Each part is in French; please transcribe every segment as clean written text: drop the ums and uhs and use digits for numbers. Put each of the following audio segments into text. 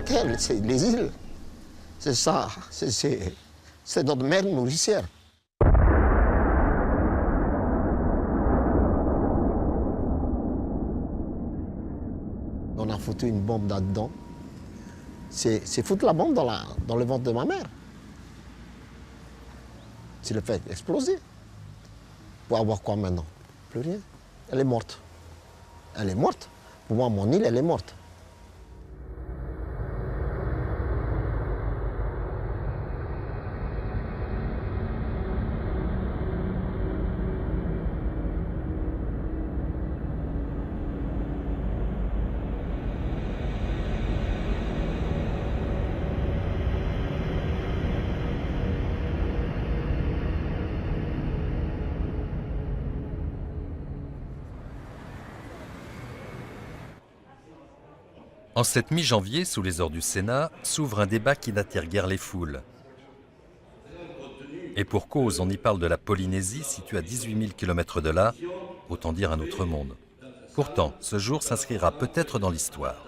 terre, c'est les îles. C'est ça, c'est notre mère nourricière. On a foutu une bombe là-dedans. C'est foutre la bombe dans le ventre de ma mère. C'est le fait exploser. Pour avoir quoi maintenant? Plus rien. Elle est morte. Elle est morte. Pour moi, mon île, elle est morte. En cette mi-janvier, sous les ors du Sénat, s'ouvre un débat qui n'attire guère les foules. Et pour cause, on y parle de la Polynésie, située à 18 000 km de là, autant dire un autre monde. Pourtant, ce jour s'inscrira peut-être dans l'histoire.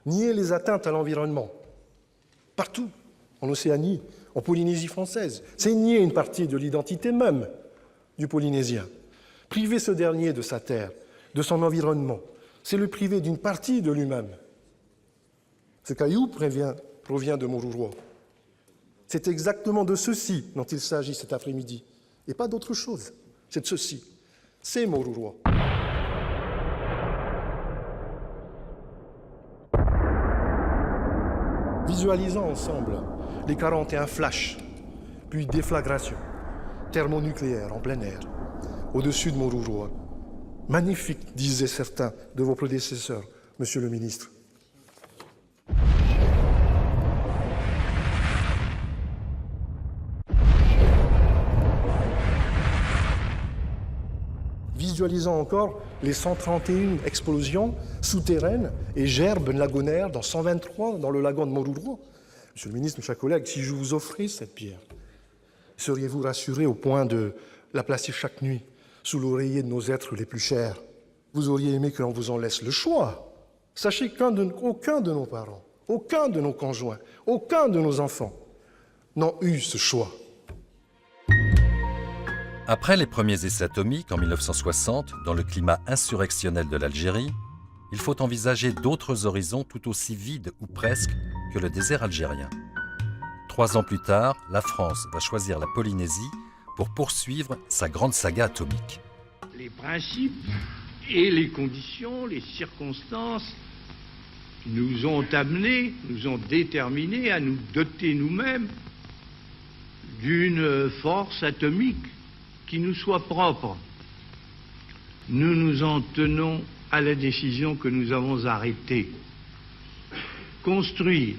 Nier les atteintes à l'environnement, partout, en Océanie, en Polynésie française, c'est nier une partie de l'identité même du Polynésien. Priver ce dernier de sa terre, de son environnement, c'est le priver d'une partie de lui-même. Ce caillou provient de Moruroa. C'est exactement de ceci dont il s'agit cet après-midi, et pas d'autre chose. C'est de ceci. C'est Moruroa. Visualisons ensemble les 41 flashs, puis déflagration, thermonucléaire en plein air, au-dessus de Moruroa. Magnifique, disaient certains de vos prédécesseurs, Monsieur le ministre. Visualisons encore les 131 explosions souterraines et gerbes lagonaires dans 123 dans le lagon de Moruroa. Monsieur le ministre, mes chers collègues, si je vous offrais cette pierre, seriez-vous rassurés au point de la placer chaque nuit sous l'oreiller de nos êtres les plus chers? Vous auriez aimé que l'on vous en laisse le choix. Sachez qu'aucun de nos parents, aucun de nos conjoints, aucun de nos enfants n'ont eu ce choix. Après les premiers essais atomiques en 1960, dans le climat insurrectionnel de l'Algérie, il faut envisager d'autres horizons tout aussi vides ou presque que le désert algérien. 3 ans plus tard, la France va choisir la Polynésie pour poursuivre sa grande saga atomique. Les principes et les conditions, les circonstances nous ont amenés, nous ont déterminés à nous doter nous-mêmes d'une force atomique qui nous soit propre. Nous nous en tenons à la décision que nous avons arrêtée. Construire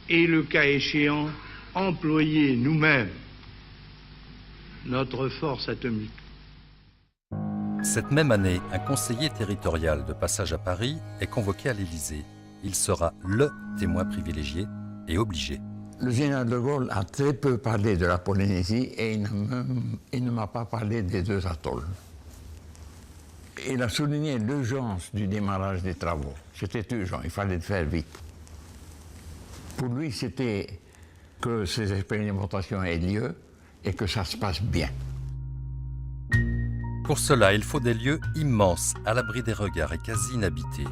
et, le cas échéant, employer nous-mêmes notre force atomique. Cette même année, un conseiller territorial de passage à Paris est convoqué à l'Élysée. Il sera le témoin privilégié et obligé. Le général de Gaulle a très peu parlé de la Polynésie et il ne m'a pas parlé des 2 atolls. Il a souligné l'urgence du démarrage des travaux. C'était urgent, il fallait le faire vite. Pour lui, c'était que ces expérimentations aient lieu et que ça se passe bien. Pour cela, il faut des lieux immenses, à l'abri des regards et quasi inhabités.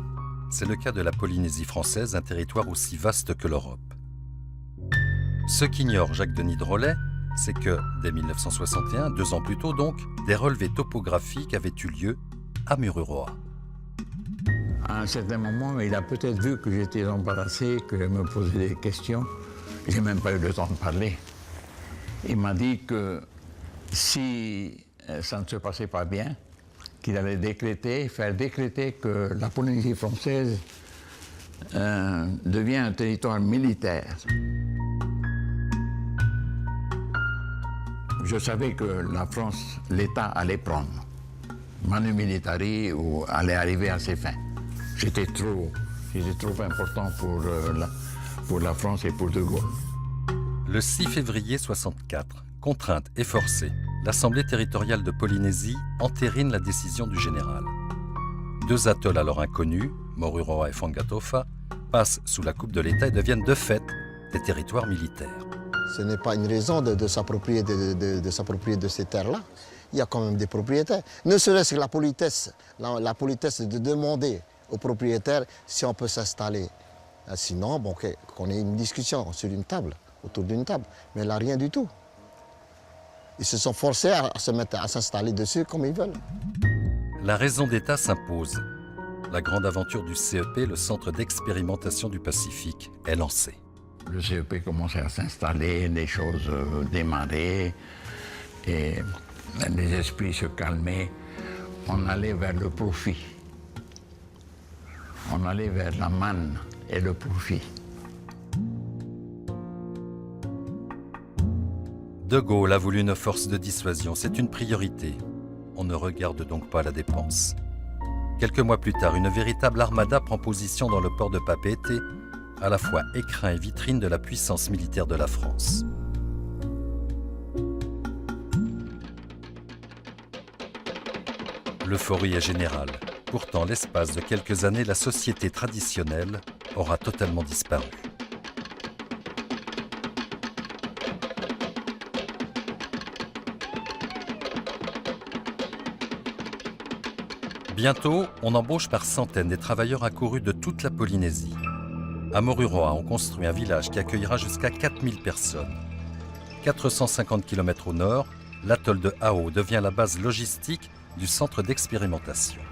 C'est le cas de la Polynésie française, un territoire aussi vaste que l'Europe. Ce qu'ignore Jacques-Denis de Rollet, c'est que, dès 1961, 2 ans plus tôt donc, des relevés topographiques avaient eu lieu à Mururoa. À un certain moment, il a peut-être vu que j'étais embarrassé, que je me posais des questions. J'ai même pas eu le temps de parler. Il m'a dit que si ça ne se passait pas bien, qu'il allait faire décréter que la Polynésie française devient un territoire militaire. Je savais que la France, l'État allait prendre Manu Militari ou allait arriver à ses fins. C'était trop important pour la France et pour De Gaulle. Le 6 février 64, contrainte et forcée, l'Assemblée territoriale de Polynésie entérine la décision du général. 2 atolls alors inconnus, Moruroa et Fangatofa, passent sous la coupe de l'État et deviennent de fait des territoires militaires. Ce n'est pas une raison de s'approprier de ces terres-là. Il y a quand même des propriétaires. Ne serait-ce que la politesse de demander aux propriétaires si on peut s'installer. Sinon, bon, qu'on ait une discussion sur une table, autour d'une table. Mais là, rien du tout. Ils se sont forcés à s'installer dessus comme ils veulent. La raison d'État s'impose. La grande aventure du CEP, le Centre d'expérimentation du Pacifique, est lancée. Le CEP commençait à s'installer, les choses démarraient et les esprits se calmaient. On allait vers le profit. On allait vers la manne et le profit. De Gaulle a voulu une force de dissuasion, c'est une priorité. On ne regarde donc pas la dépense. Quelques mois plus tard, une véritable armada prend position dans le port de Papeete, à la fois écrin et vitrine de la puissance militaire de la France. L'euphorie est générale. Pourtant, l'espace de quelques années, la société traditionnelle aura totalement disparu. Bientôt, on embauche par centaines des travailleurs accourus de toute la Polynésie. À Moruroa, on construit un village qui accueillera jusqu'à 4000 personnes. 450 km au nord, l'atoll de Hao devient la base logistique du centre d'expérimentation.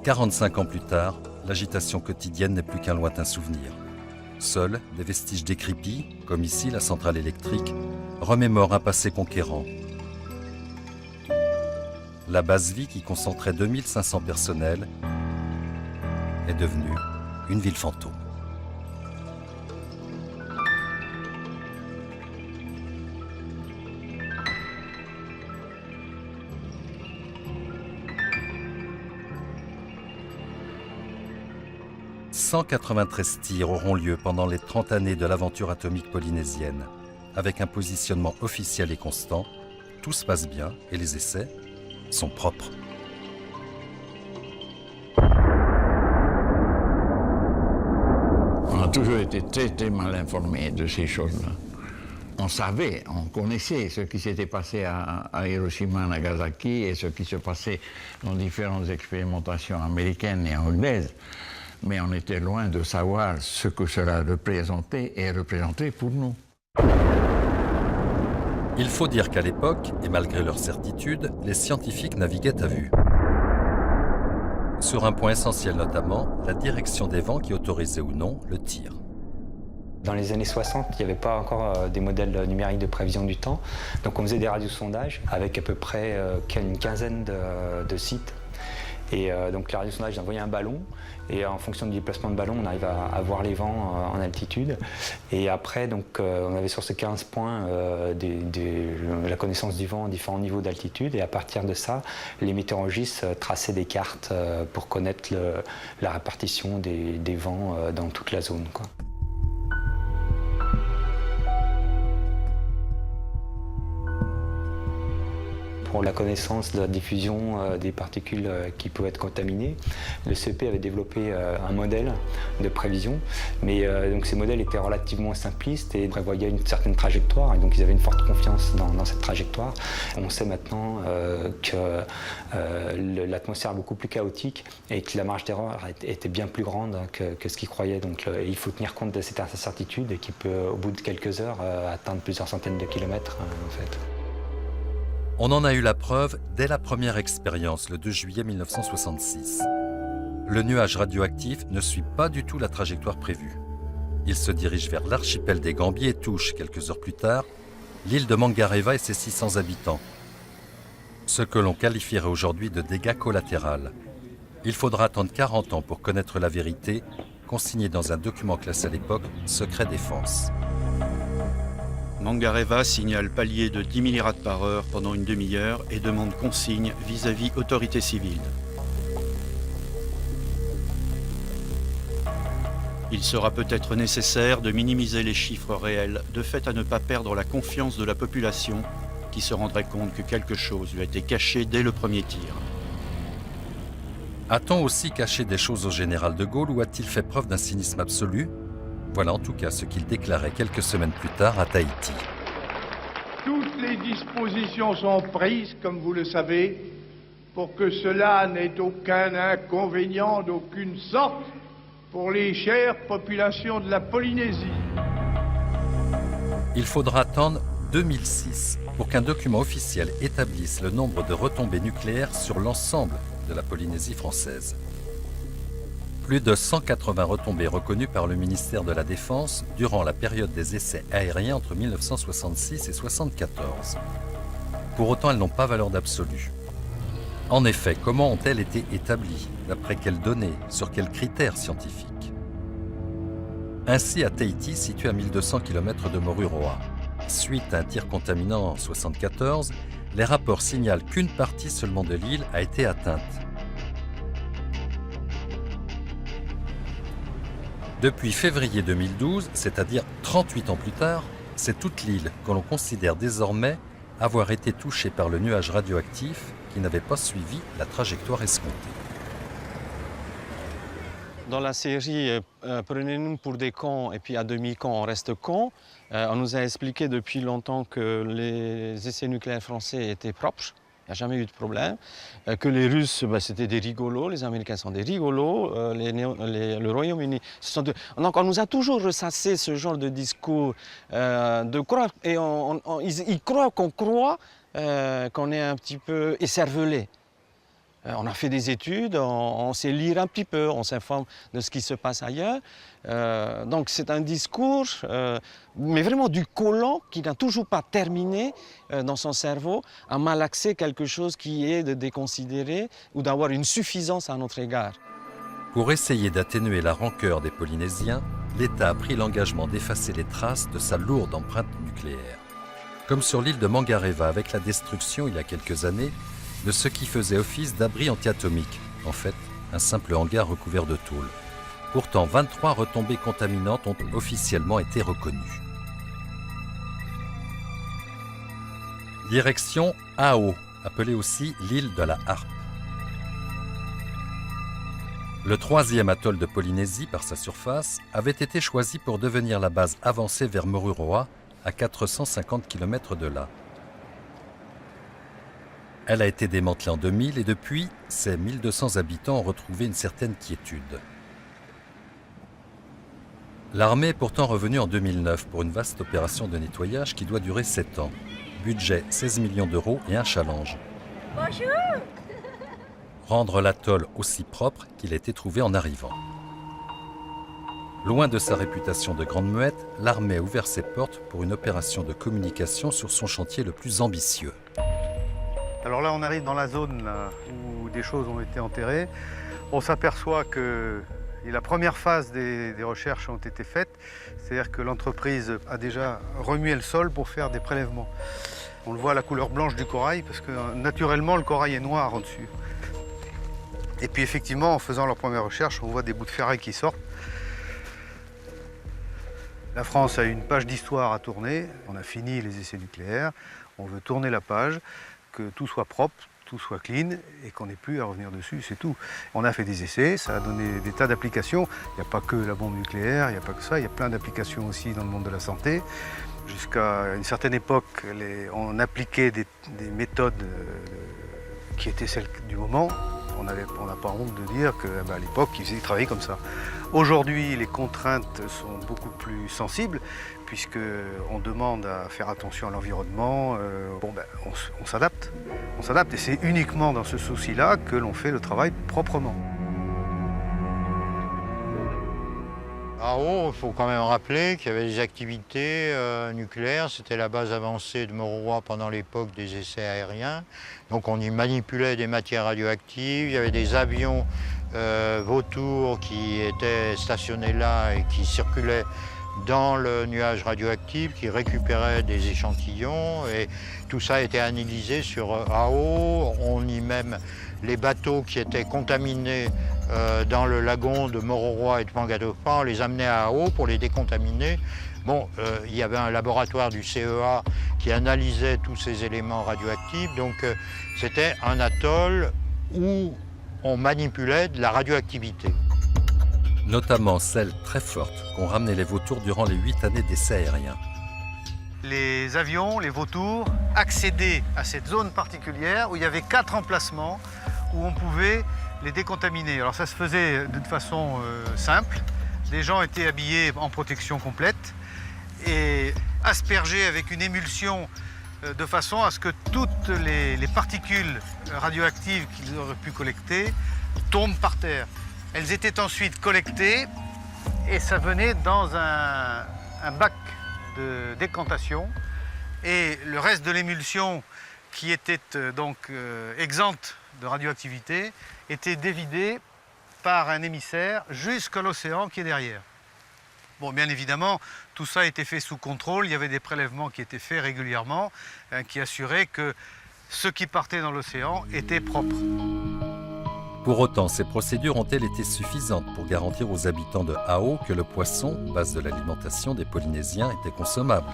« 45 ans plus tard, l'agitation quotidienne n'est plus qu'un lointain souvenir. Seuls des vestiges décrépits, comme ici la centrale électrique, remémorent un passé conquérant. La base-vie qui concentrait 2500 personnels est devenue une ville fantôme. « 193 tirs auront lieu pendant les 30 années de l'aventure atomique polynésienne. Avec un positionnement officiel et constant, tout se passe bien et les essais sont propres. On a toujours été très mal informés de ces choses-là. On savait, on connaissait ce qui s'était passé à Hiroshima, Nagasaki et ce qui se passait dans différentes expérimentations américaines et anglaises. Mais on était loin de savoir ce que cela représentait et représentait pour nous. Il faut dire qu'à l'époque, et malgré leur certitude, les scientifiques naviguaient à vue. Sur un point essentiel notamment, la direction des vents qui autorisait ou non le tir. Dans les années 60, il n'y avait pas encore des modèles numériques de prévision du temps. Donc on faisait des radiosondages avec à peu près une quinzaine de sites. Et donc les radiosondages envoyaient un ballon et en fonction du déplacement de ballon, on arrive à voir les vents en altitude. Et après, donc, on avait sur ces 15 points la connaissance du vent à différents niveaux d'altitude. Et à partir de ça, les météorologistes traçaient des cartes pour connaître la répartition des vents dans toute la zone, quoi. Pour la connaissance de la diffusion des particules qui pouvaient être contaminées, le CEP avait développé un modèle de prévision, mais donc ces modèles étaient relativement simplistes et prévoyaient une certaine trajectoire, et donc ils avaient une forte confiance dans cette trajectoire. On sait maintenant que l'atmosphère est beaucoup plus chaotique et que la marge d'erreur était bien plus grande que ce qu'ils croyaient. Donc il faut tenir compte de cette incertitude et qui peut, au bout de quelques heures, atteindre plusieurs centaines de kilomètres en fait. On en a eu la preuve dès la première expérience, le 2 juillet 1966. Le nuage radioactif ne suit pas du tout la trajectoire prévue. Il se dirige vers l'archipel des Gambiers et touche, quelques heures plus tard, l'île de Mangareva et ses 600 habitants. Ce que l'on qualifierait aujourd'hui de dégâts collatéraux. Il faudra attendre 40 ans pour connaître la vérité, consignée dans un document classé à l'époque « Secret défense ». Mangareva signale palier de 10 000 rad par heure pendant une demi-heure et demande consigne vis-à-vis autorité civile. Il sera peut-être nécessaire de minimiser les chiffres réels, de fait à ne pas perdre la confiance de la population qui se rendrait compte que quelque chose lui a été caché dès le premier tir. A-t-on aussi caché des choses au général de Gaulle ou a-t-il fait preuve d'un cynisme absolu? Voilà en tout cas ce qu'il déclarait quelques semaines plus tard à Tahiti. Toutes les dispositions sont prises, comme vous le savez, pour que cela n'ait aucun inconvénient d'aucune sorte pour les chères populations de la Polynésie. Il faudra attendre 2006 pour qu'un document officiel établisse le nombre de retombées nucléaires sur l'ensemble de la Polynésie française. Plus de 180 retombées reconnues par le ministère de la Défense durant la période des essais aériens entre 1966 et 1974. Pour autant, elles n'ont pas valeur d'absolu. En effet, comment ont-elles été établies? D'après quelles données? Sur quels critères scientifiques? Ainsi, à Tahiti, situé à 1200 km de Moruroa, suite à un tir contaminant en 1974, les rapports signalent qu'une partie seulement de l'île a été atteinte. Depuis février 2012, c'est-à-dire 38 ans plus tard, c'est toute l'île que l'on considère désormais avoir été touchée par le nuage radioactif qui n'avait pas suivi la trajectoire escomptée. Dans la série Prenez-nous pour des cons et puis à demi-cons on reste cons, on nous a expliqué depuis longtemps que les essais nucléaires français étaient propres. Il n'y a jamais eu de problème. Que les Russes, c'était des rigolos, les Américains sont des rigolos, le Royaume-Uni... Donc on nous a toujours ressassé ce genre de discours, de croire, et ils croient qu'on croit qu'on est un petit peu écervelé. On a fait des études, on sait lire un petit peu, on s'informe de ce qui se passe ailleurs. Donc c'est un discours, mais vraiment du colon qui n'a toujours pas terminé dans son cerveau à malaxer quelque chose qui est de déconsidérer ou d'avoir une suffisance à notre égard. Pour essayer d'atténuer la rancœur des Polynésiens, l'État a pris l'engagement d'effacer les traces de sa lourde empreinte nucléaire. Comme sur l'île de Mangareva avec la destruction il y a quelques années de ce qui faisait office d'abri antiatomique, en fait un simple hangar recouvert de tôle. Pourtant, 23 retombées contaminantes ont officiellement été reconnues. Direction Ao, appelée aussi l'île de la Harpe. Le troisième atoll de Polynésie, par sa surface, avait été choisi pour devenir la base avancée vers Moruroa, à 450 km de là. Elle a été démantelée en 2000 et depuis, ses 1200 habitants ont retrouvé une certaine quiétude. L'armée est pourtant revenue en 2009 pour une vaste opération de nettoyage qui doit durer 7 ans. Budget 16 millions d'euros et un challenge. Bonjour. Rendre l'atoll aussi propre qu'il a été trouvé en arrivant. Loin de sa réputation de grande muette, l'armée a ouvert ses portes pour une opération de communication sur son chantier le plus ambitieux. Alors là, on arrive dans la zone là, où des choses ont été enterrées. On s'aperçoit que la première phase des recherches ont été faites, c'est-à-dire que l'entreprise a déjà remué le sol pour faire des prélèvements. On le voit à la couleur blanche du corail, parce que naturellement, le corail est noir en dessus. Et puis effectivement, en faisant leur première recherche, on voit des bouts de ferraille qui sortent. La France a une page d'histoire à tourner. On a fini les essais nucléaires. On veut tourner la page, que tout soit propre, tout soit clean et qu'on n'ait plus à revenir dessus, c'est tout. On a fait des essais, ça a donné des tas d'applications. Il n'y a pas que la bombe nucléaire, il n'y a pas que ça, il y a plein d'applications aussi dans le monde de la santé. Jusqu'à une certaine époque, on appliquait des méthodes qui étaient celles du moment. On n'a pas honte de dire qu'à l'époque, ils travaillaient comme ça. Aujourd'hui, les contraintes sont beaucoup plus sensibles, puisqu'on demande à faire attention à l'environnement. On s'adapte. On s'adapte et c'est uniquement dans ce souci-là que l'on fait le travail proprement. À Ao, il faut quand même rappeler qu'il y avait des activités nucléaires. C'était la base avancée de Moruroa pendant l'époque des essais aériens. Donc on y manipulait des matières radioactives. Il y avait des avions vautours qui étaient stationnés là et qui circulaient dans le nuage radioactif, qui récupéraient des échantillons. Et tout ça a été analysé sur Ao. On y même les bateaux qui étaient contaminés dans le lagon de Moruroa et de Mangareva, on les amenait à Ao pour les décontaminer. Bon, il y avait un laboratoire du CEA qui analysait tous ces éléments radioactifs, donc c'était un atoll où on manipulait de la radioactivité. Notamment celle très forte qu'ont ramené les vautours durant les 8 années d'essais aériens. Les avions, les vautours, accédaient à cette zone particulière où il y avait 4 emplacements où on pouvait les décontaminer. Alors ça se faisait d'une façon simple. Les gens étaient habillés en protection complète et aspergés avec une émulsion de façon à ce que toutes les particules radioactives qu'ils auraient pu collecter tombent par terre. Elles étaient ensuite collectées et ça venait dans un bac de décantation et le reste de l'émulsion qui était donc exempte de radioactivité était dévidé par un émissaire jusqu'à l'océan qui est derrière. Bon, bien évidemment, tout ça a été fait sous contrôle, il y avait des prélèvements qui étaient faits régulièrement qui assuraient que ce qui partait dans l'océan était propre. Pour autant, ces procédures ont-elles été suffisantes pour garantir aux habitants de Hao que le poisson, base de l'alimentation des Polynésiens, était consommable?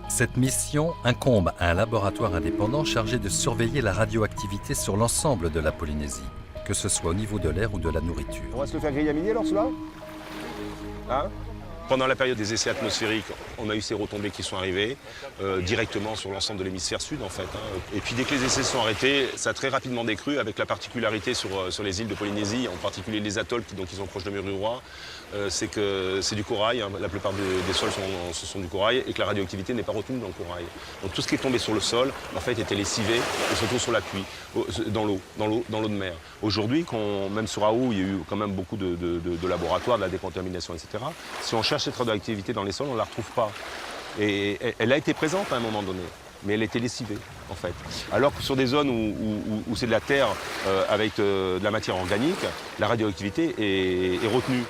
Cette mission incombe à un laboratoire indépendant chargé de surveiller la radioactivité sur l'ensemble de la Polynésie, que ce soit au niveau de l'air ou de la nourriture. On va se le faire griller à midi alors, cela hein? Pendant la période des essais atmosphériques, on a eu ces retombées qui sont arrivées directement sur l'ensemble de l'hémisphère sud en fait. Et puis dès que les essais sont arrêtés, ça a très rapidement décru avec la particularité sur les îles de Polynésie, en particulier les atolls qui sont proches de Mururoa, c'est que c'est du corail, hein, la plupart des sols sont du corail et que la radioactivité n'est pas retenue dans le corail. Donc tout ce qui est tombé sur le sol en fait était lessivé et surtout sur la pluie, dans l'eau de mer. Aujourd'hui, même sur Hao, il y a eu quand même beaucoup de laboratoires, de la décontamination, etc. Si on cherche cette radioactivité dans les sols, on ne la retrouve pas. Et elle a été présente à un moment donné, mais elle était lessivée, en fait. Alors que sur des zones où c'est de la terre avec de la matière organique, la radioactivité est retenue.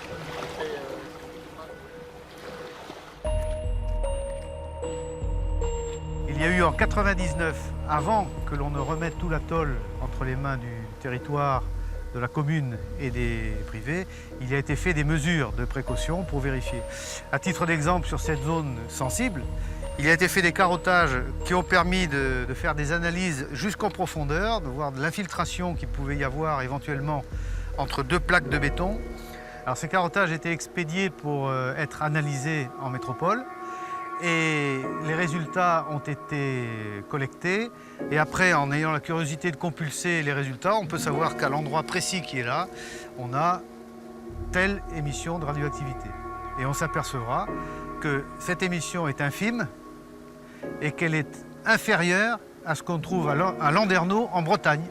Il y a eu en 99, avant que l'on ne remette tout l'atoll entre les mains du territoire, de la commune et des privés, il a été fait des mesures de précaution pour vérifier. À titre d'exemple, sur cette zone sensible, il a été fait des carottages qui ont permis de faire des analyses jusqu'en profondeur, de voir de l'infiltration qu'il pouvait y avoir éventuellement entre 2 plaques de béton. Alors ces carottages étaient expédiés pour être analysés en métropole. Et les résultats ont été collectés. Et après, en ayant la curiosité de compulser les résultats, on peut savoir qu'à l'endroit précis qui est là, on a telle émission de radioactivité. Et on s'apercevra que cette émission est infime et qu'elle est inférieure à ce qu'on trouve à Landerneau, en Bretagne.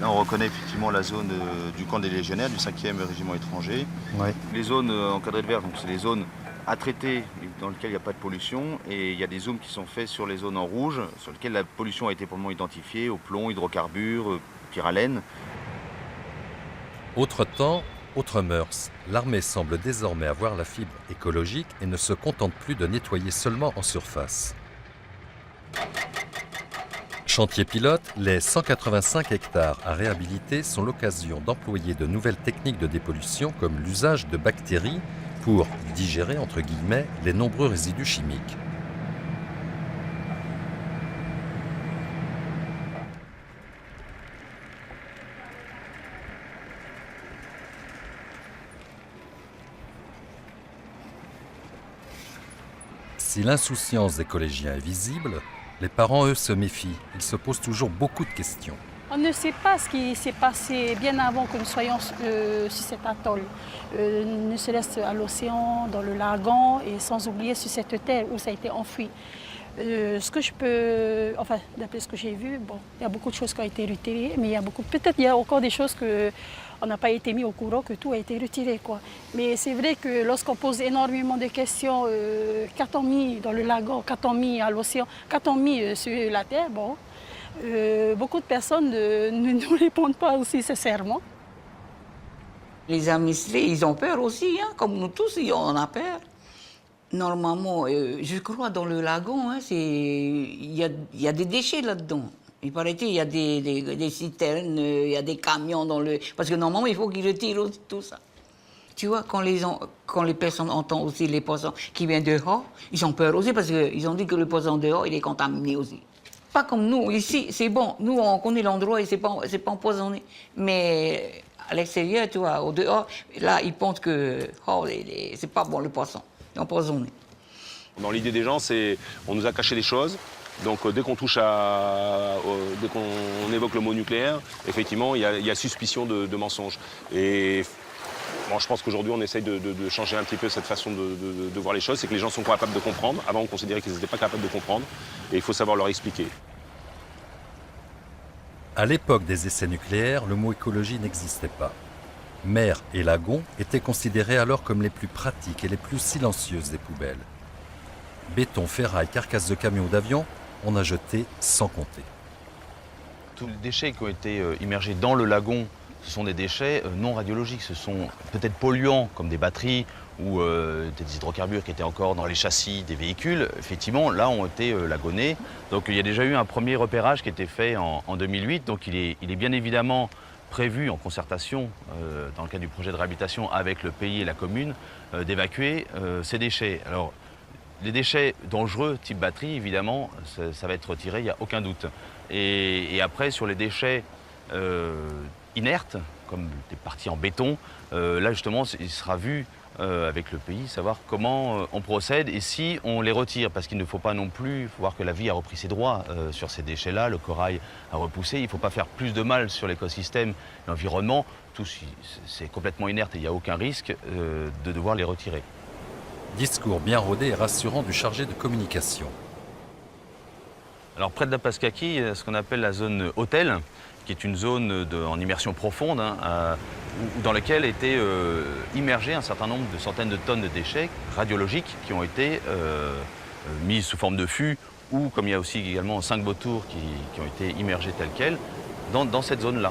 Là, on reconnaît effectivement la zone du camp des légionnaires, du 5e régiment étranger. Oui. Les zones encadrées de vert, donc c'est les zones à traiter dans lesquelles il n'y a pas de pollution. Et il y a des zooms qui sont faits sur les zones en rouge, sur lesquelles la pollution a été pour le moment identifiée, au plomb, hydrocarbures, pyralène. Autre temps, autres mœurs. L'armée semble désormais avoir la fibre écologique et ne se contente plus de nettoyer seulement en surface. Chantier pilote, les 185 hectares à réhabiliter sont l'occasion d'employer de nouvelles techniques de dépollution comme l'usage de bactéries pour digérer, entre guillemets, les nombreux résidus chimiques. Si l'insouciance des collégiens est visible, les parents, eux, se méfient. Ils se posent toujours beaucoup de questions. On ne sait pas ce qui s'est passé bien avant que nous soyons sur cet atoll. Ne serait-ce à l'océan, dans le lagon et sans oublier sur cette terre où ça a été enfoui. Ce que je peux, enfin, d'après ce que j'ai vu, bon, il y a beaucoup de choses qui ont été retirées, mais peut-être il y a encore des choses qu'on n'a pas été mis au courant, que tout a été retiré, quoi. Mais c'est vrai que lorsqu'on pose énormément de questions, qu'a-t-on mis dans le lagon, qu'a-t-on mis à l'océan, qu'a-t-on mis sur la terre, bon, beaucoup de personnes ne nous répondent pas aussi sincèrement. Les administrés, ils ont peur aussi, hein, comme nous tous, on a peur. Normalement, je crois dans le lagon, hein, il y a des déchets là-dedans. Il paraît-il, il y a des citernes, il y a des camions dans le... Parce que normalement, il faut qu'ils retirent aussi tout ça. Tu vois, quand les personnes entendent aussi les poissons qui viennent dehors, ils ont peur aussi parce qu'ils ont dit que le poisson dehors, il est contaminé aussi. Pas comme nous, ici, c'est bon. Nous, on connaît l'endroit et c'est pas empoisonné. Mais à l'extérieur, tu vois, au dehors, là, ils pensent que c'est pas bon le poisson, c'est empoisonné. Dans l'idée des gens, c'est on nous a caché des choses. Donc dès qu'on dès qu'on évoque le mot nucléaire, effectivement, il y a suspicion de mensonge. Et bon, je pense qu'aujourd'hui, on essaye de changer un petit peu cette façon de voir les choses. C'est que les gens sont capables de comprendre. Avant, on considérait qu'ils n'étaient pas capables de comprendre. Et il faut savoir leur expliquer. À l'époque des essais nucléaires, le mot écologie n'existait pas. Mer et lagon étaient considérés alors comme les plus pratiques et les plus silencieuses des poubelles. Béton, ferraille, carcasses de camions ou d'avions, on a jeté sans compter. Tous les déchets qui ont été immergés dans le lagon, ce sont des déchets non radiologiques. Ce sont peut-être polluants, comme des batteries ou des hydrocarbures qui étaient encore dans les châssis des véhicules. Effectivement, là, ont été lagonnés. Donc il y a déjà eu un premier repérage qui a été fait en 2008. Donc il est bien évidemment prévu en concertation, dans le cadre du projet de réhabilitation avec le pays et la commune, d'évacuer ces déchets. Alors, les déchets dangereux, type batterie, évidemment, ça va être retiré, il n'y a aucun doute. Et après, sur les déchets inertes, comme des parties en béton, là justement, il sera vu avec le pays, savoir comment on procède et si on les retire. Parce qu'il ne faut pas non plus voir que la vie a repris ses droits sur ces déchets-là, le corail a repoussé. Il ne faut pas faire plus de mal sur l'écosystème, l'environnement. Tout, c'est complètement inerte et il n'y a aucun risque de devoir les retirer. Discours bien rodé et rassurant du chargé de communication. Alors près de la Pascaki, il y a ce qu'on appelle la zone hôtel, qui est une zone en immersion profonde, dans laquelle étaient immergés un certain nombre de centaines de tonnes de déchets radiologiques qui ont été mis sous forme de fûts, ou comme il y a aussi également 5 vautours qui ont été immergés tels quels, dans cette zone-là.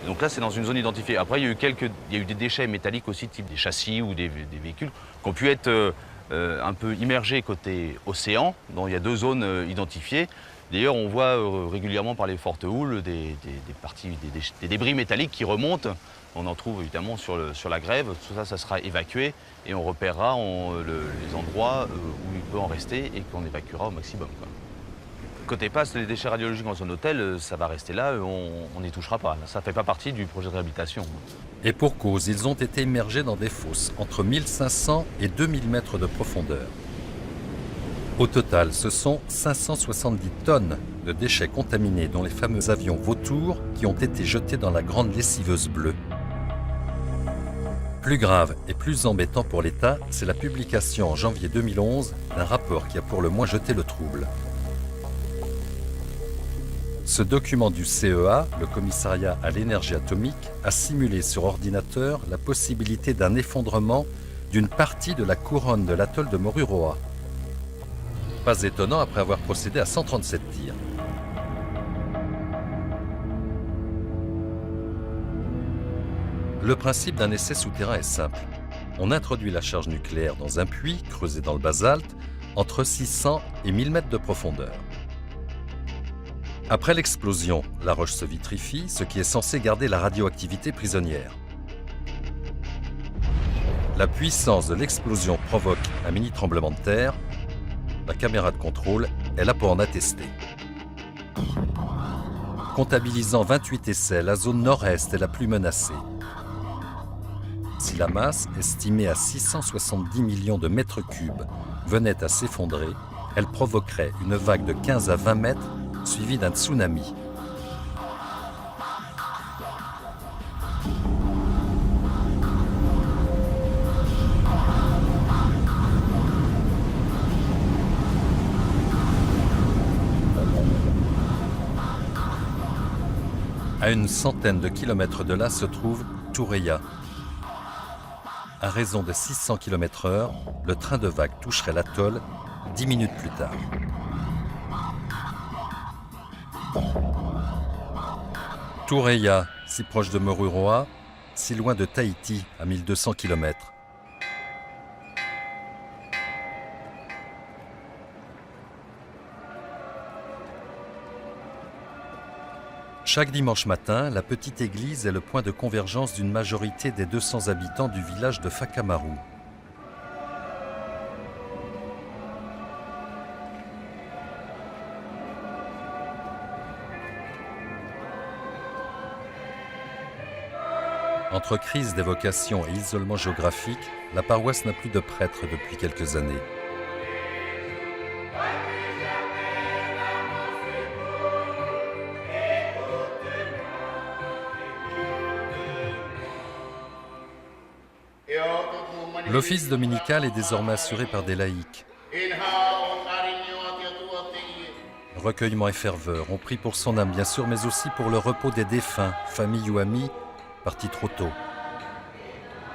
Donc là, c'est dans une zone identifiée. Après, il y a eu des déchets métalliques aussi, type des châssis ou des véhicules, qui ont pu être un peu immergés côté océan. Donc il y a 2 zones identifiées. D'ailleurs, on voit régulièrement par les fortes houles des débris métalliques qui remontent. On en trouve évidemment sur la grève. Tout ça, ça sera évacué et on repérera les endroits où il peut en rester et qu'on évacuera au maximum, quoi. Côté passe, les déchets radiologiques en zone hôtel, ça va rester là, on n'y touchera pas. Ça ne fait pas partie du projet de réhabilitation. Et pour cause, ils ont été immergés dans des fosses entre 1500 et 2000 mètres de profondeur. Au total, ce sont 570 tonnes de déchets contaminés, dont les fameux avions vautours qui ont été jetés dans la grande lessiveuse bleue. Plus grave et plus embêtant pour l'État, c'est la publication en janvier 2011 d'un rapport qui a pour le moins jeté le trouble. Ce document du CEA, le Commissariat à l'énergie atomique, a simulé sur ordinateur la possibilité d'un effondrement d'une partie de la couronne de l'atoll de Moruroa. Pas étonnant après avoir procédé à 137 tirs. Le principe d'un essai souterrain est simple. On introduit la charge nucléaire dans un puits creusé dans le basalte entre 600 et 1000 mètres de profondeur. Après l'explosion, la roche se vitrifie, ce qui est censé garder la radioactivité prisonnière. La puissance de l'explosion provoque un mini tremblement de terre. La caméra de contrôle est là pour en attester. Comptabilisant 28 essais, la zone nord-est est la plus menacée. Si la masse, estimée à 670 millions de mètres cubes, venait à s'effondrer, elle provoquerait une vague de 15 à 20 mètres suivie d'un tsunami. À une centaine de kilomètres de là se trouve Toureia. À raison de 600 km/h, le train de vague toucherait l'atoll 10 minutes plus tard. Toureia, si proche de Moruroa, si loin de Tahiti, à 1200 km. Chaque dimanche matin, la petite église est le point de convergence d'une majorité des 200 habitants du village de Fakamaru. Entre crise des vocations et isolement géographique, la paroisse n'a plus de prêtre depuis quelques années. L'office dominical est désormais assuré par des laïcs. Recueillement et ferveur, on prie pour son âme bien sûr, mais aussi pour le repos des défunts, familles ou amis, partis trop tôt.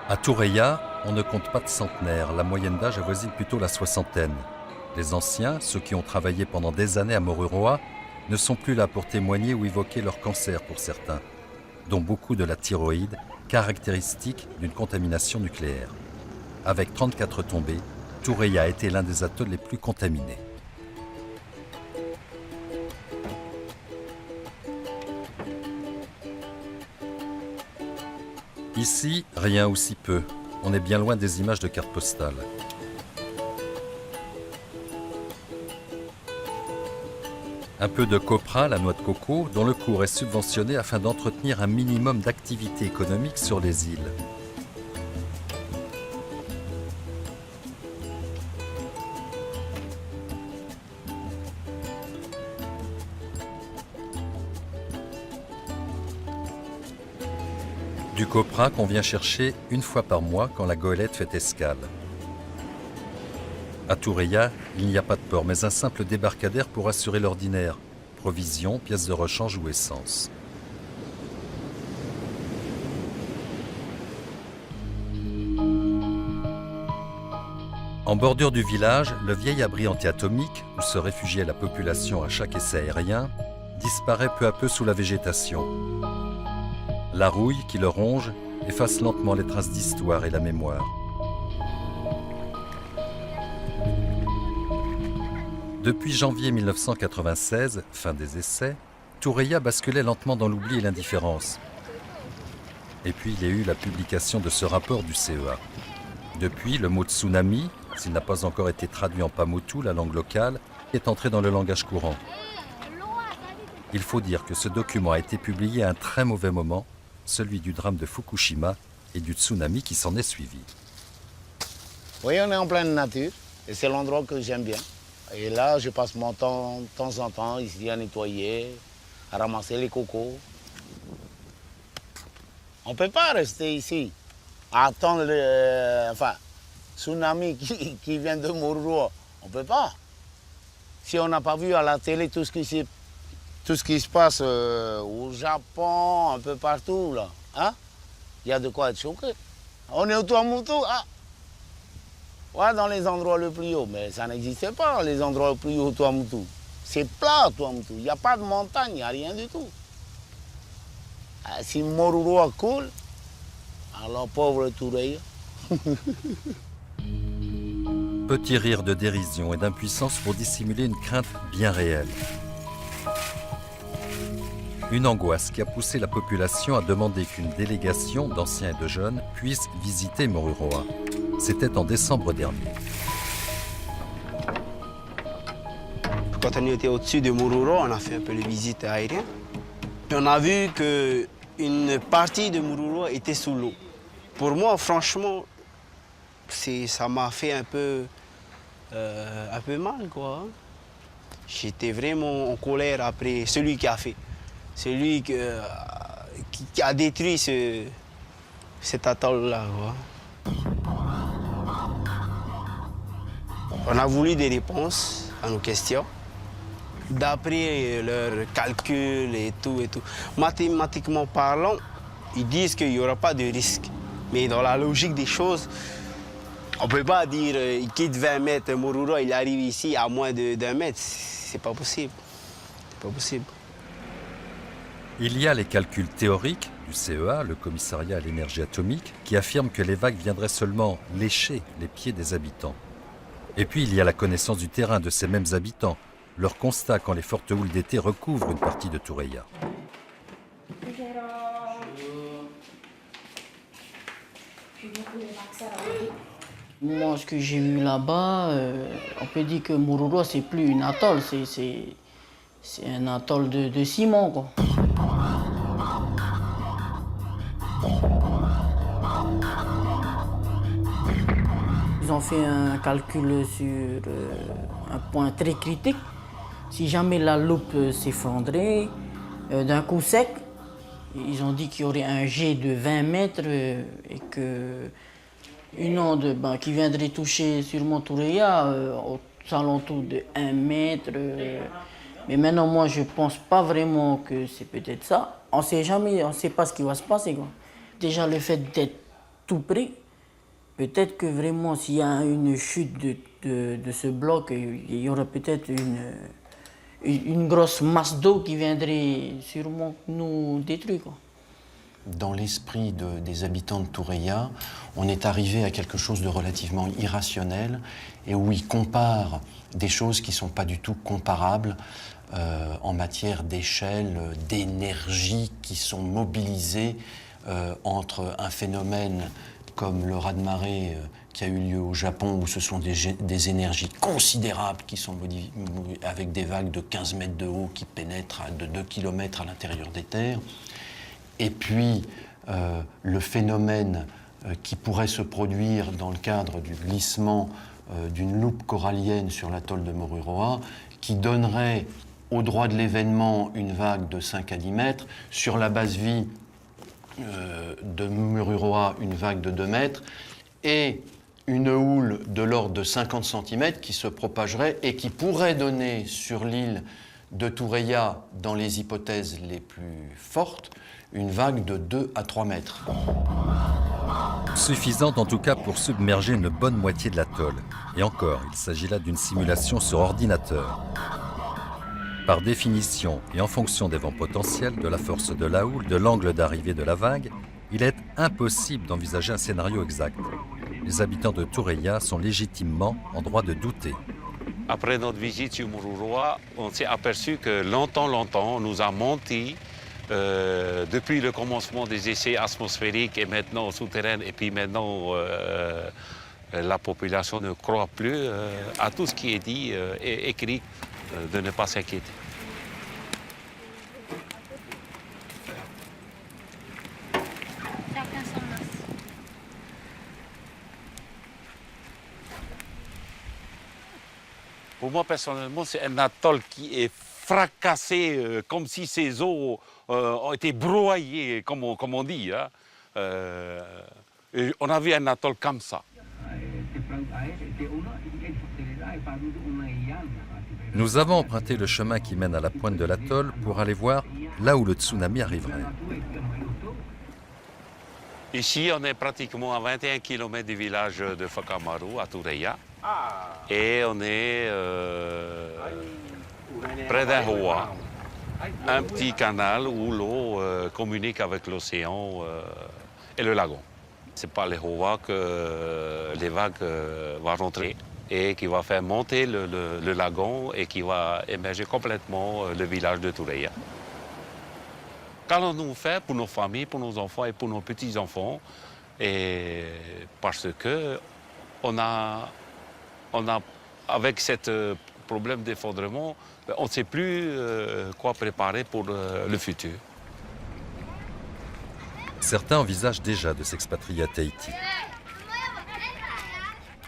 À Toureia, on ne compte pas de centenaires, la moyenne d'âge avoisine plutôt la soixantaine. Les anciens, ceux qui ont travaillé pendant des années à Moruroa, ne sont plus là pour témoigner ou évoquer leur cancer pour certains, dont beaucoup de la thyroïde, caractéristique d'une contamination nucléaire. Avec 34 tombées, Toureia a été l'un des atolls les plus contaminés. Ici, rien ou si peu. On est bien loin des images de cartes postales. Un peu de copra, la noix de coco, dont le cours est subventionné afin d'entretenir un minimum d'activité économique sur les îles. Du copra qu'on vient chercher une fois par mois quand la goélette fait escale. À Toureia, il n'y a pas de port, mais un simple débarcadère pour assurer l'ordinaire, provisions, pièces de rechange ou essence. En bordure du village, le vieil abri antiatomique, où se réfugiait la population à chaque essai aérien, disparaît peu à peu sous la végétation. La rouille qui le ronge efface lentement les traces d'histoire et la mémoire. Depuis janvier 1996, fin des essais, Toureia basculait lentement dans l'oubli et l'indifférence. Et puis il y a eu la publication de ce rapport du CEA. Depuis, le mot tsunami, s'il n'a pas encore été traduit en pamotu, la langue locale, est entré dans le langage courant. Il faut dire que ce document a été publié à un très mauvais moment, celui du drame de Fukushima et du tsunami qui s'en est suivi. Oui, on est en pleine nature et c'est l'endroit que j'aime bien. Et là, je passe mon temps de temps en temps ici à nettoyer, à ramasser les cocos. On ne peut pas rester ici, à attendre le tsunami qui vient de Moruroa. On ne peut pas. Si on n'a pas vu à la télé tout ce qui se passe au Japon, un peu partout, là, hein? Il y a de quoi être choqué. On est au Tuamotu, ah! Ouais, dans les endroits les plus hauts, mais ça n'existait pas, les endroits les plus hauts au Tuamotu. C'est plat, Tuamotu. Il n'y a pas de montagne, il n'y a rien du tout. Si Moruroa coule, alors pauvre Toureia. Petit rire de dérision et d'impuissance pour dissimuler une crainte bien réelle. Une angoisse qui a poussé la population à demander qu'une délégation d'anciens et de jeunes puisse visiter Moruroa. C'était en décembre dernier. Quand on était au-dessus de Moruroa, on a fait un peu les visites aériennes. On a vu qu'une partie de Moruroa était sous l'eau. Pour moi, franchement, ça m'a fait un peu mal, quoi. J'étais vraiment en colère après celui qui a fait. Celui qui a détruit cet atoll-là. On a voulu des réponses à nos questions. D'après leurs calculs et tout. Mathématiquement parlant, ils disent qu'il n'y aura pas de risque. Mais dans la logique des choses, on ne peut pas dire qu'il quitte 20 mètres Moruroa, il arrive ici à moins d'1 mètre. C'est pas possible. C'est pas possible. Il y a les calculs théoriques du CEA, le commissariat à l'énergie atomique, qui affirment que les vagues viendraient seulement lécher les pieds des habitants. Et puis il y a la connaissance du terrain de ces mêmes habitants, leur constat quand les fortes houles d'été recouvrent une partie de Toureia. Moi, ce que j'ai vu là-bas, on peut dire que Moruroa, c'est plus une atoll, c'est un atoll de ciment, quoi. Ils ont fait un calcul sur un point très critique. Si jamais la loupe s'effondrait d'un coup sec, ils ont dit qu'il y aurait un jet de 20 mètres et qu'une onde qui viendrait toucher sûrement Thureia aux alentours de 1 mètre. Mais maintenant, moi, je ne pense pas vraiment que c'est peut-être ça. On ne sait jamais, on ne sait pas ce qui va se passer, quoi. Déjà, le fait d'être tout près, peut-être que vraiment, s'il y a une chute de ce bloc, il y aurait peut-être une grosse masse d'eau qui viendrait sûrement nous détruire, quoi. Dans l'esprit des habitants de Thureia, on est arrivé à quelque chose de relativement irrationnel et où ils comparent des choses qui ne sont pas du tout comparables en matière d'échelle, d'énergie qui sont mobilisées entre un phénomène comme le raz-de-marée qui a eu lieu au Japon, où ce sont des énergies considérables qui sont avec des vagues de 15 mètres de haut qui pénètrent de 2 km à l'intérieur des terres. Et puis le phénomène qui pourrait se produire dans le cadre du glissement d'une loupe corallienne sur l'atoll de Moruroa, qui donnerait au droit de l'événement une vague de 5 à 10 mètres, sur la base vie de Moruroa une vague de 2 mètres, et une houle de l'ordre de 50 cm qui se propagerait et qui pourrait donner sur l'île de Thureia, dans les hypothèses les plus fortes, une vague de 2 à 3 mètres. Suffisante en tout cas pour submerger une bonne moitié de l'atoll. Et encore, il s'agit là d'une simulation sur ordinateur. Par définition, et en fonction des vents potentiels, de la force de la houle, de l'angle d'arrivée de la vague, il est impossible d'envisager un scénario exact. Les habitants de Thureia sont légitimement en droit de douter. Après notre visite sur Moruroa, on s'est aperçu que longtemps, on nous a menti depuis le commencement des essais atmosphériques et maintenant souterrains, et puis maintenant la population ne croit plus à tout ce qui est dit et écrit, de ne pas s'inquiéter. Pour moi, personnellement, c'est un atoll qui est fracassé, comme si ses eaux ont été broyées, comme on dit. Hein. Et on a vu un atoll comme ça. Nous avons emprunté le chemin qui mène à la pointe de l'atoll pour aller voir là où le tsunami arriverait. Ici, on est pratiquement à 21 km du village de Whakamaru, à Thureia. Et on est près d'un hoa, un petit canal où l'eau communique avec l'océan et le lagon. Ce n'est pas les hoa que les vagues vont rentrer et qui va faire monter le lagon et qui va émerger complètement le village de Thureia. Qu'allons-nous faire pour nos familles, pour nos enfants et pour nos petits-enfants? Et parce que on a, avec ce problème d'effondrement, on ne sait plus quoi préparer pour le futur. Certains envisagent déjà de s'expatrier à Tahiti.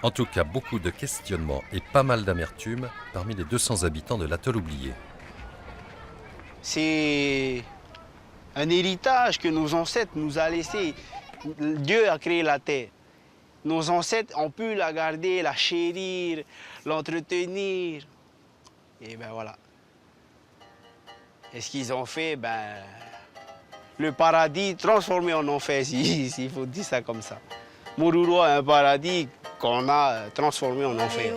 En tout cas, beaucoup de questionnements et pas mal d'amertume parmi les 200 habitants de l'atoll oublié. C'est un héritage que nos ancêtres nous ont laissé. Dieu a créé la terre. Nos ancêtres ont pu la garder, la chérir, l'entretenir. Et ben voilà. Et ce qu'ils ont fait, le paradis transformé en enfer, s'il faut dire ça comme ça. Moruroa est un paradis qu'on a transformé en enfer.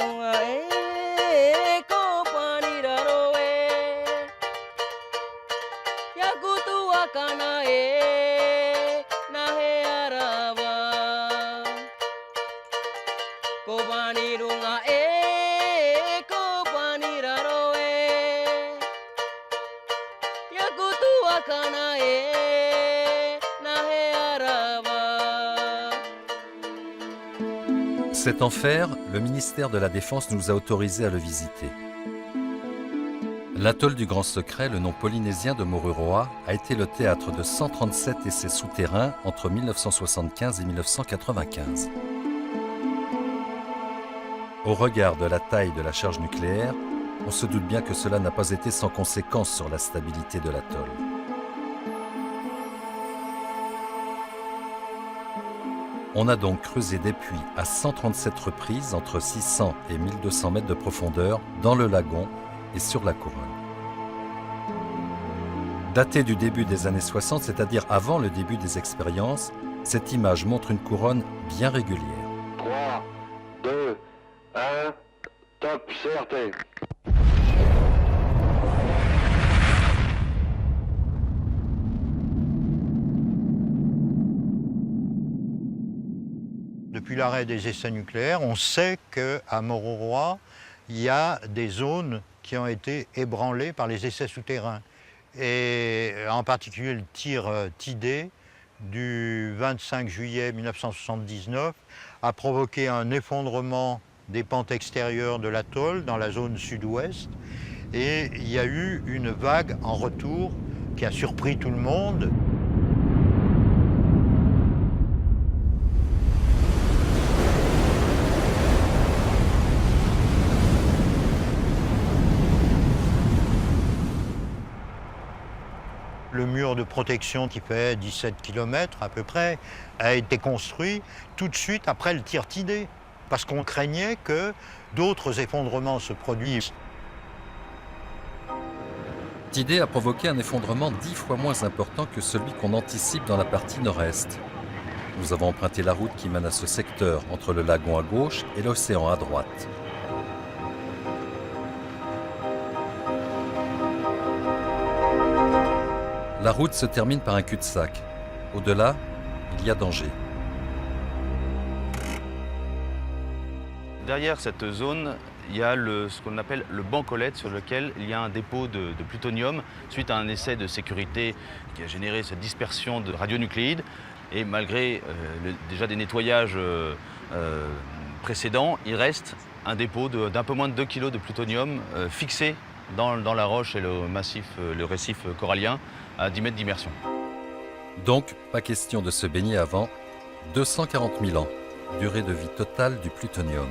Cet enfer, le ministère de la Défense nous a autorisés à le visiter. L'atoll du Grand Secret, le nom polynésien de Moruroa, a été le théâtre de 137 essais souterrains entre 1975 et 1995. Au regard de la taille de la charge nucléaire, on se doute bien que cela n'a pas été sans conséquence sur la stabilité de l'atoll. On a donc creusé des puits à 137 reprises entre 600 et 1200 mètres de profondeur dans le lagon et sur la couronne. Datée du début des années 60, c'est-à-dire avant le début des expériences, cette image montre une couronne bien régulière. 3, 2, 1, top, CRT. Depuis l'arrêt des essais nucléaires, on sait qu'à Mororoa, il y a des zones qui ont été ébranlées par les essais souterrains. Et en particulier le tir Tidé du 25 juillet 1979 a provoqué un effondrement des pentes extérieures de l'atoll dans la zone sud-ouest. Et il y a eu une vague en retour qui a surpris tout le monde. Le mur de protection qui fait 17 km à peu près a été construit tout de suite après le tir Tidé, parce qu'on craignait que d'autres effondrements se produisent. Tidé a provoqué un effondrement 10 fois moins important que celui qu'on anticipe dans la partie nord-est. Nous avons emprunté la route qui mène à ce secteur entre le lagon à gauche et l'océan à droite. La route se termine par un cul-de-sac. Au-delà, il y a danger. Derrière cette zone, il y a ce qu'on appelle le banc Colette, sur lequel il y a un dépôt de plutonium suite à un essai de sécurité qui a généré cette dispersion de radionucléides. Et malgré déjà des nettoyages précédents, il reste un dépôt d'un peu moins de 2 kg de plutonium fixé dans la roche et le récif corallien à 10 mètres d'immersion. Donc, pas question de se baigner avant 240 000 ans, durée de vie totale du plutonium.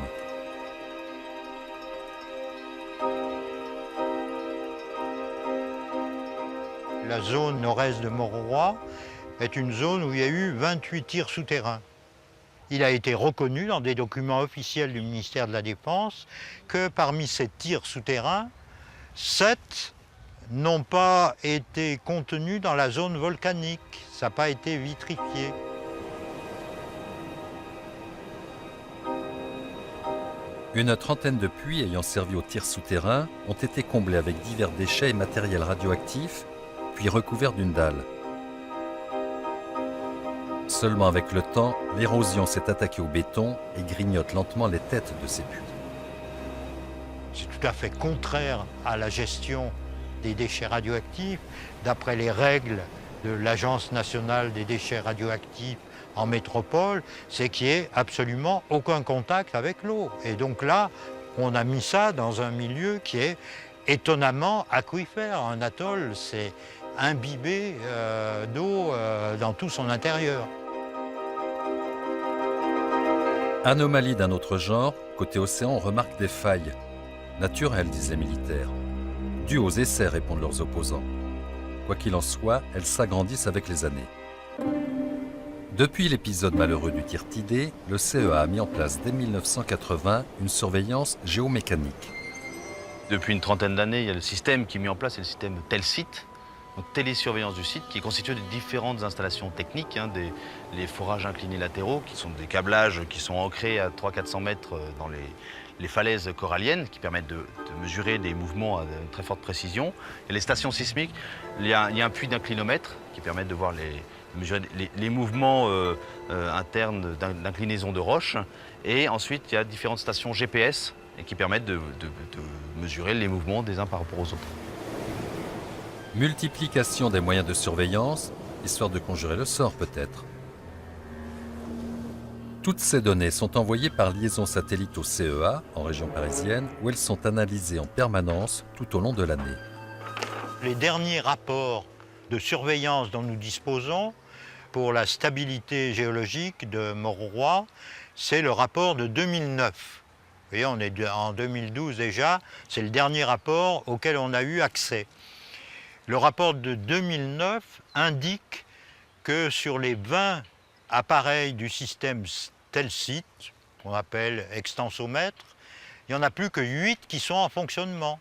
La zone nord-est de Mororoa est une zone où il y a eu 28 tirs souterrains. Il a été reconnu dans des documents officiels du ministère de la Défense que parmi ces tirs souterrains, 7 n'ont pas été contenus dans la zone volcanique. Ça n'a pas été vitrifié. Une trentaine de puits ayant servi aux tirs souterrains ont été comblés avec divers déchets et matériel radioactif, puis recouverts d'une dalle. Seulement avec le temps, l'érosion s'est attaquée au béton et grignote lentement les têtes de ces puits. C'est tout à fait contraire à la gestion des déchets radioactifs, d'après les règles de l'Agence nationale des déchets radioactifs en métropole, c'est qu'il n'y ait absolument aucun contact avec l'eau. Et donc là, on a mis ça dans un milieu qui est étonnamment aquifère. Un atoll, c'est imbibé d'eau dans tout son intérieur. Anomalie d'un autre genre, côté océan, on remarque des failles. Naturelles, disent les militaires. Dues aux essais, répondent leurs opposants. Quoi qu'il en soit, elles s'agrandissent avec les années. Depuis l'épisode malheureux du tir Tidé, le CEA a mis en place dès 1980 une surveillance géomécanique. Depuis une trentaine d'années, il y a le système qui est mis en place, c'est le système TELSIT, donc télésurveillance du site, qui est constitué de différentes installations techniques, les forages inclinés latéraux, qui sont des câblages qui sont ancrés à 300-400 mètres dans les falaises coralliennes, qui permettent de mesurer des mouvements à une très forte précision. Il y a les stations sismiques, il y a un puits d'inclinomètre qui permet de voir mesurer les mouvements internes d'inclinaison de roches. Et ensuite, il y a différentes stations GPS qui permettent de mesurer les mouvements des uns par rapport aux autres. Multiplication des moyens de surveillance, histoire de conjurer le sort peut-être. Toutes ces données sont envoyées par liaison satellite au CEA, en région parisienne, où elles sont analysées en permanence tout au long de l'année. Les derniers rapports de surveillance dont nous disposons pour la stabilité géologique de Mororoa, c'est le rapport de 2009. voyez, on est en 2012 déjà, c'est le dernier rapport auquel on a eu accès. Le rapport de 2009 indique que sur les 20 appareils du système Telsit, qu'on appelle extensomètre, il n'y en a plus que 8 qui sont en fonctionnement.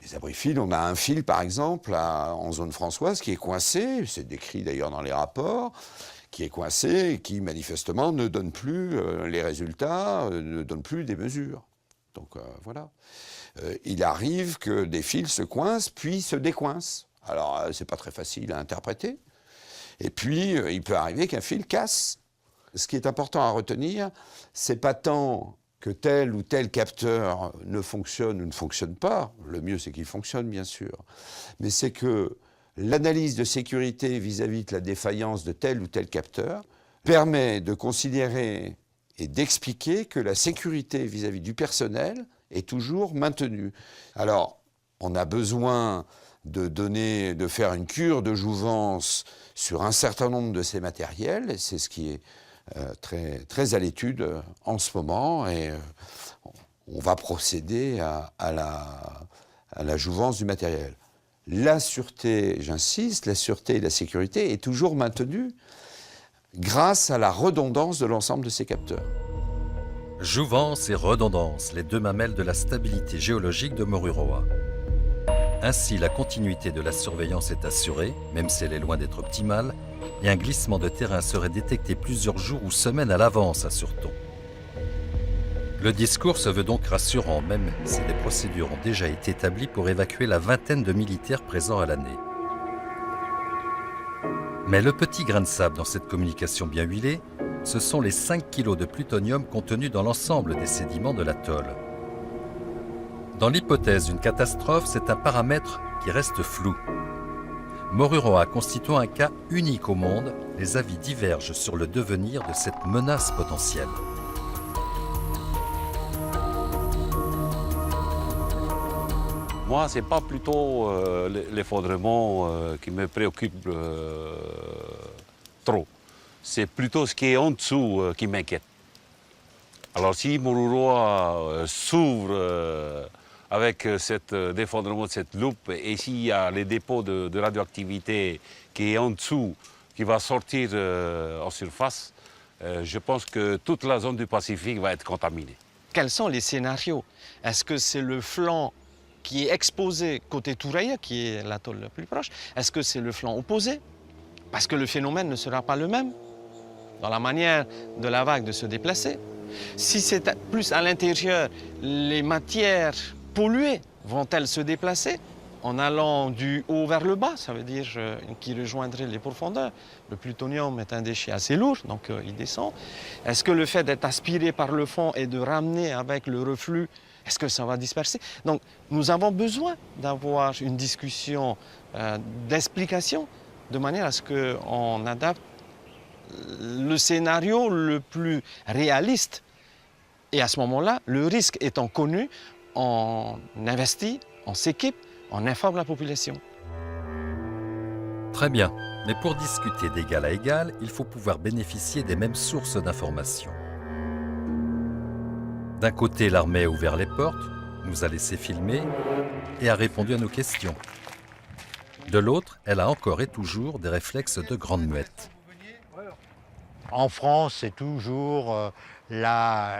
Les abris-fils, on a un fil par exemple en zone françoise qui est coincé, c'est décrit d'ailleurs dans les rapports, qui est coincé et qui manifestement ne donne plus les résultats, ne donne plus des mesures. Donc voilà. Il arrive que des fils se coincent puis se décoincent. Alors c'est pas très facile à interpréter. Et puis il peut arriver qu'un fil casse. Ce qui est important à retenir, c'est pas tant que tel ou tel capteur ne fonctionne ou ne fonctionne pas, le mieux c'est qu'il fonctionne bien sûr, mais c'est que l'analyse de sécurité vis-à-vis de la défaillance de tel ou tel capteur permet de considérer et d'expliquer que la sécurité vis-à-vis du personnel est toujours maintenue. Alors, on a besoin de faire une cure de jouvence sur un certain nombre de ces matériels, et c'est ce qui est très, très à l'étude en ce moment, et on va procéder à la jouvence du matériel. La sûreté, j'insiste, la sûreté et la sécurité est toujours maintenue grâce à la redondance de l'ensemble de ces capteurs. Jouvence et redondance, les deux mamelles de la stabilité géologique de Moruroa. Ainsi, la continuité de la surveillance est assurée, même si elle est loin d'être optimale, et un glissement de terrain serait détecté plusieurs jours ou semaines à l'avance, assure-t-on. Le discours se veut donc rassurant, même si des procédures ont déjà été établies pour évacuer la vingtaine de militaires présents à l'année. Mais le petit grain de sable dans cette communication bien huilée, ce sont les 5 kilos de plutonium contenus dans l'ensemble des sédiments de l'atoll. Dans l'hypothèse d'une catastrophe, c'est un paramètre qui reste flou. Moruroa constituant un cas unique au monde, les avis divergent sur le devenir de cette menace potentielle. Moi, ce n'est pas plutôt l'effondrement qui me préoccupe trop. C'est plutôt ce qui est en dessous qui m'inquiète. Alors si Moruroa s'ouvre avec cet effondrement de cette loupe, et s'il y a les dépôts de radioactivité qui est en dessous, qui va sortir en surface, je pense que toute la zone du Pacifique va être contaminée. Quels sont les scénarios? Est-ce que c'est le flanc qui est exposé côté Thureia, qui est l'atoll le plus proche? Est-ce que c'est le flanc opposé? Parce que le phénomène ne sera pas le même dans la manière de la vague de se déplacer. Si c'est plus à l'intérieur, les matières polluées vont-elles se déplacer en allant du haut vers le bas? Ça veut dire qu'ils rejoindraient les profondeurs. Le plutonium est un déchet assez lourd, donc il descend. Est-ce que le fait d'être aspiré par le fond et de ramener avec le reflux, est-ce que ça va disperser? Donc nous avons besoin d'avoir une discussion d'explication de manière à ce qu'on adapte le scénario le plus réaliste. Et à ce moment-là, le risque étant connu, on investit, on s'équipe, on informe la population. Très bien, mais pour discuter d'égal à égal, il faut pouvoir bénéficier des mêmes sources d'informations. D'un côté, l'armée a ouvert les portes, nous a laissé filmer et a répondu à nos questions. De l'autre, elle a encore et toujours des réflexes de grande muette. En France, c'est toujours la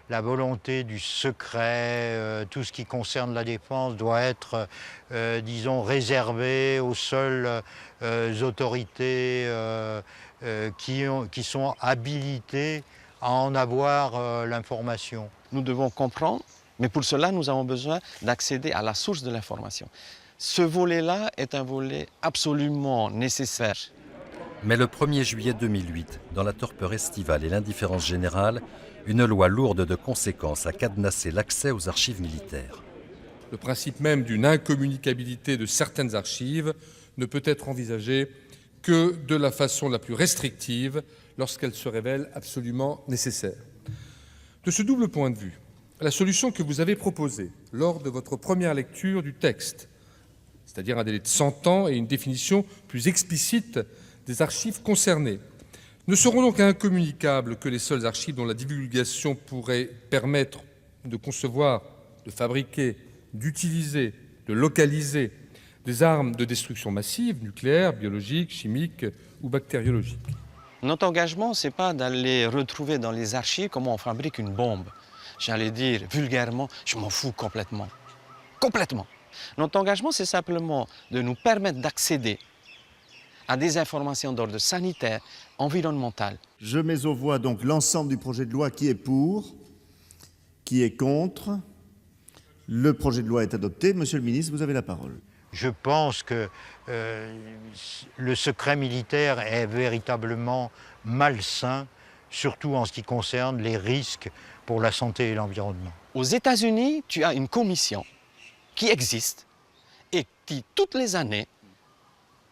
volonté du secret, tout ce qui concerne la défense doit être, disons, réservé aux seules autorités qui sont habilitées à en avoir l'information. Nous devons comprendre, mais pour cela, nous avons besoin d'accéder à la source de l'information. Ce volet-là est un volet absolument nécessaire. Mais le 1er juillet 2008, dans la torpeur estivale et l'indifférence générale, une loi lourde de conséquences a cadenassé l'accès aux archives militaires. Le principe même d'une incommunicabilité de certaines archives ne peut être envisagé que de la façon la plus restrictive lorsqu'elle se révèle absolument nécessaire. De ce double point de vue, la solution que vous avez proposée lors de votre première lecture du texte, c'est-à-dire un délai de 100 ans et une définition plus explicite des archives concernées, ne seront donc incommunicables que les seules archives dont la divulgation pourrait permettre de concevoir, de fabriquer, d'utiliser, de localiser des armes de destruction massive, nucléaires, biologiques, chimiques ou bactériologiques. Notre engagement, ce n'est pas d'aller retrouver dans les archives comment on fabrique une bombe. J'allais dire vulgairement, je m'en fous complètement. Complètement. Notre engagement, c'est simplement de nous permettre d'accéder à des informations d'ordre sanitaire, environnemental. Je mets aux voix donc l'ensemble du projet de loi qui est pour, qui est contre. Le projet de loi est adopté. Monsieur le ministre, vous avez la parole. Je pense que le secret militaire est véritablement malsain, surtout en ce qui concerne les risques pour la santé et l'environnement. Aux États-Unis, tu as une commission qui existe et qui, toutes les années,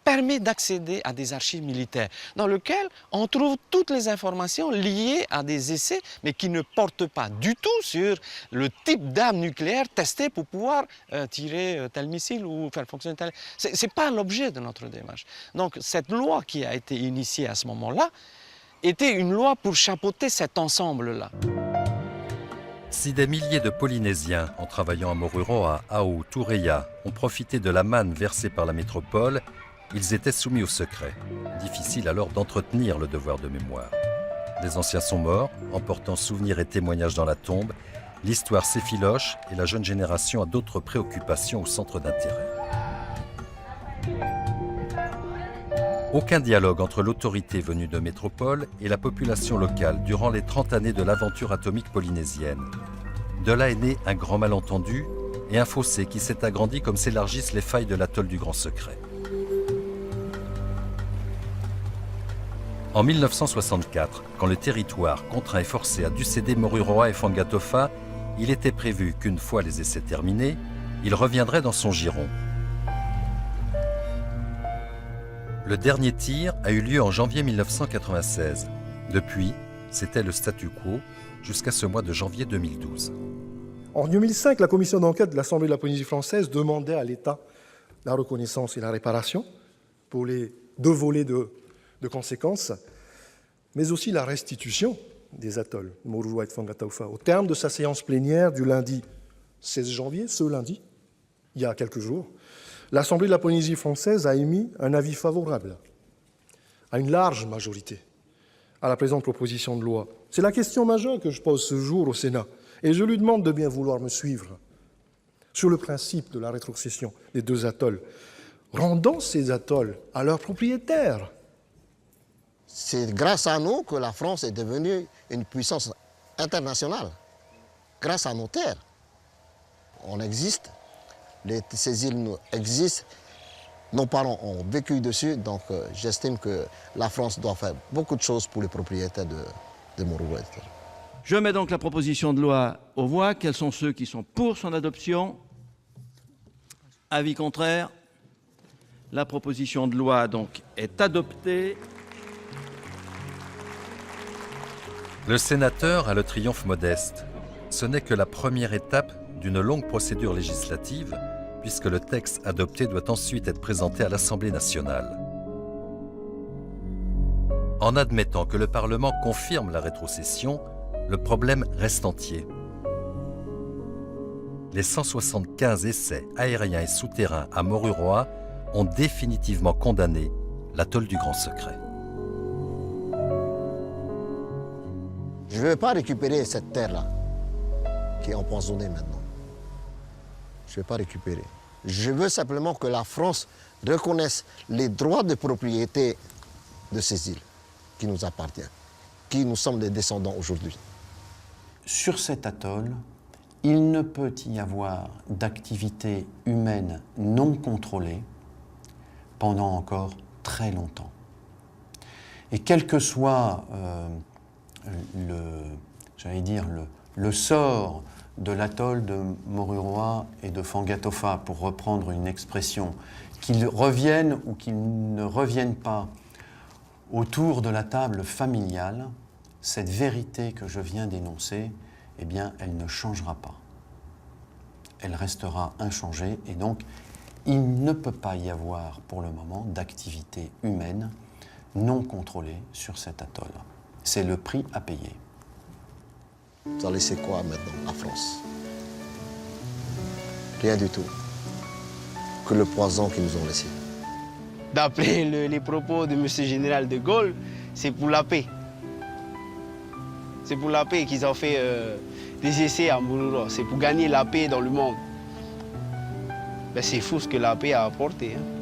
permet d'accéder à des archives militaires dans lesquelles on trouve toutes les informations liées à des essais, mais qui ne portent pas du tout sur le type d'arme nucléaire testée pour pouvoir tirer tel missile ou faire fonctionner tel... Ce n'est pas l'objet de notre démarche. Donc cette loi qui a été initiée à ce moment-là était une loi pour chapeauter cet ensemble-là. Si des milliers de Polynésiens, en travaillant à Moruroa, Ao, Tureia, ont profité de la manne versée par la métropole, ils étaient soumis au secret. Difficile alors d'entretenir le devoir de mémoire. Les anciens sont morts, emportant souvenirs et témoignages dans la tombe. L'histoire s'effiloche et la jeune génération a d'autres préoccupations au centre d'intérêt. Aucun dialogue entre l'autorité venue de métropole et la population locale durant les 30 années de l'aventure atomique polynésienne. De là est né un grand malentendu et un fossé qui s'est agrandi comme s'élargissent les failles de l'atoll du Grand Secret. En 1964, quand le territoire, contraint et forcé, a dû céder Moruroa et Fangatofa, il était prévu qu'une fois les essais terminés, il reviendrait dans son giron. Le dernier tir a eu lieu en janvier 1996. Depuis, c'était le statu quo jusqu'à ce mois de janvier 2012. En 2005, la commission d'enquête de l'Assemblée de la Polynésie française demandait à l'État la reconnaissance et la réparation pour les deux volets de conséquences, mais aussi la restitution des atolls, Moruroa et Fangatofa, au terme de sa séance plénière du lundi 16 janvier, ce lundi, il y a quelques jours. L'Assemblée de la Polynésie française a émis un avis favorable, à une large majorité, à la présente proposition de loi. C'est la question majeure que je pose ce jour au Sénat, et je lui demande de bien vouloir me suivre sur le principe de la rétrocession des deux atolls, rendant ces atolls à leurs propriétaires. C'est grâce à nous que la France est devenue une puissance internationale, grâce à nos terres. On existe, ces îles existent, nos parents ont vécu dessus, donc j'estime que la France doit faire beaucoup de choses pour les propriétaires de Moruroa. Je mets donc la proposition de loi aux voix. Quels sont ceux qui sont pour son adoption? Avis contraire. La proposition de loi donc est adoptée. Le sénateur a le triomphe modeste. Ce n'est que la première étape d'une longue procédure législative, puisque le texte adopté doit ensuite être présenté à l'Assemblée nationale. En admettant que le Parlement confirme la rétrocession, le problème reste entier. Les 175 essais aériens et souterrains à Moruroa ont définitivement condamné l'atoll du Grand Secret. Je ne veux pas récupérer cette terre-là, qui est empoisonnée maintenant. Je ne veux pas récupérer. Je veux simplement que la France reconnaisse les droits de propriété de ces îles qui nous appartiennent, qui nous sommes des descendants aujourd'hui. Sur cet atoll, il ne peut y avoir d'activité humaine non contrôlée pendant encore très longtemps. Et quel que soit le sort de l'atoll de Moruroa et de Fangatofa, pour reprendre une expression, qu'ils reviennent ou qu'ils ne reviennent pas autour de la table familiale, cette vérité que je viens d'énoncer, eh bien, elle ne changera pas. Elle restera inchangée et donc il ne peut pas y avoir pour le moment d'activité humaine non contrôlée sur cet atoll. C'est le prix à payer. Vous allez laisser quoi maintenant, la France? Rien du tout. Que le poison qu'ils nous ont laissé. D'après les propos de M. Général de Gaulle, c'est pour la paix. C'est pour la paix qu'ils ont fait des essais à Mouroura. C'est pour gagner la paix dans le monde. Ben, c'est fou ce que la paix a apporté. Hein.